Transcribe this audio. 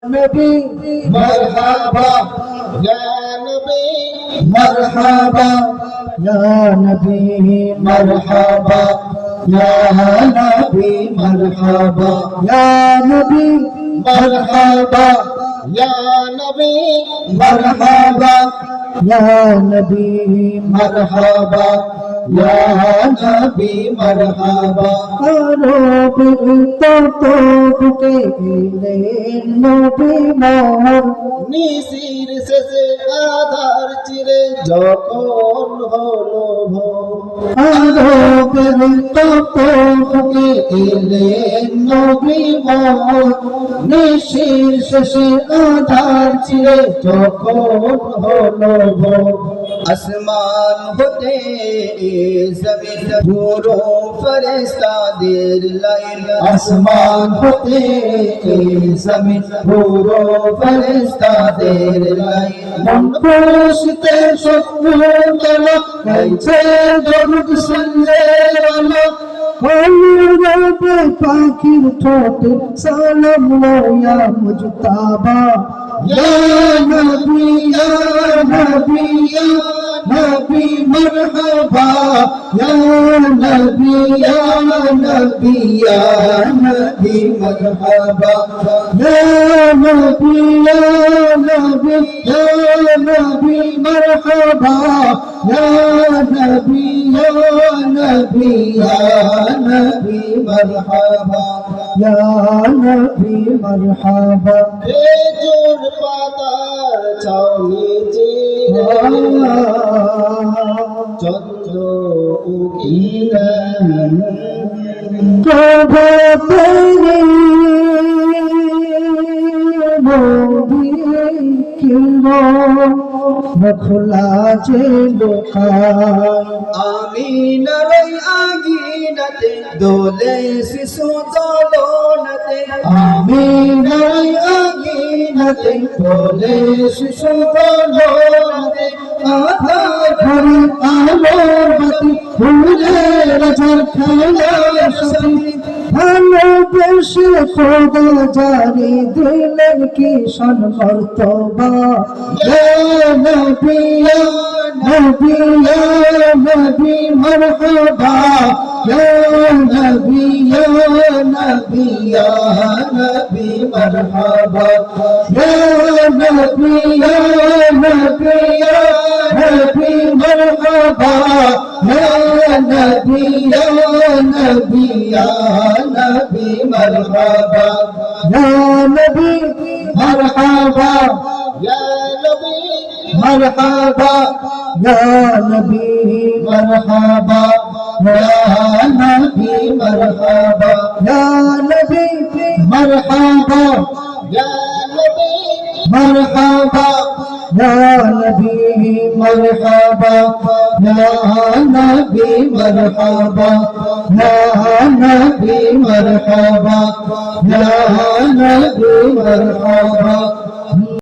नबी मरहबा या नबी मरहबा या नबी मरहबा या नबी मरहबा या नबी मरहबा या नबी मरहबा या नबी मरहबा या नबी मरहबा तो बुके नबी मोहर নিশির শেষে আধার চিরে যখন হলো ভোর বুকে এলেন নবী মোহর নিশির শেষে আধার চিরে যখন হলো ভোর আসমান হতে জমিন পুরো ফেরেশতাদের লাইন আসমান হতে জমিন পুরো ফেরেশতাদের লাইন মন খুশিতে সবুতলা গাইছে দরুদ সাল্লাল্লাহু কলরবে পাখির ঠোঁটে সালাম লয়া মুজতাবা ইয়া নবী ইয়া নবী ইয়া নবী মারহাবা ইয়া নবী ইয়া নবী ইয়া নবী মারহাবা ইয়া নবী ইয়া নবী ইয়া নবী মারহাবা ইয়া নবী ইয়া নবী ইয়া নবী মারহাবা ইয়া নবী মারহাবা খেজুর পাতার ছাউনি চন্দ্র উকিলেন প্রভাতেরি খোলা যে লোকায় আমিনার আগিনাতে দোলে শিশু দোলনাতে আমিনার আগিনাতে দোলে শিশু দোলনাতে আধার ঘরে আলোর বাতি ফুলের ঝরখায় সাথী ভালোবেসে খোদা জানি দিলেন কি সন্মর্তবা ইয়া নবী ইয়া নবী ইয়া নবী মারহাবা ইয়া নবী ইয়া নবী ইয়া নবী মারহাবা ইয়া নবী ইয়া নবী ইয়া নবী মারহাবা ইয়া নবী ইয়া নবী ইয়া নবী মারহাবা ইয়া নবী মারহাবা ইয়া নবী মারহাবা ইয়া নবী মারহাবা ইয়া নবী মারহাবা ইয়া নবী মারহাবা ইয়া নবী মারহাবা ইয়া নবী মারহাবা ইয়া নবী মারহাবা ইয়া নবী মারহাবা ইয়া নবী মারহাবা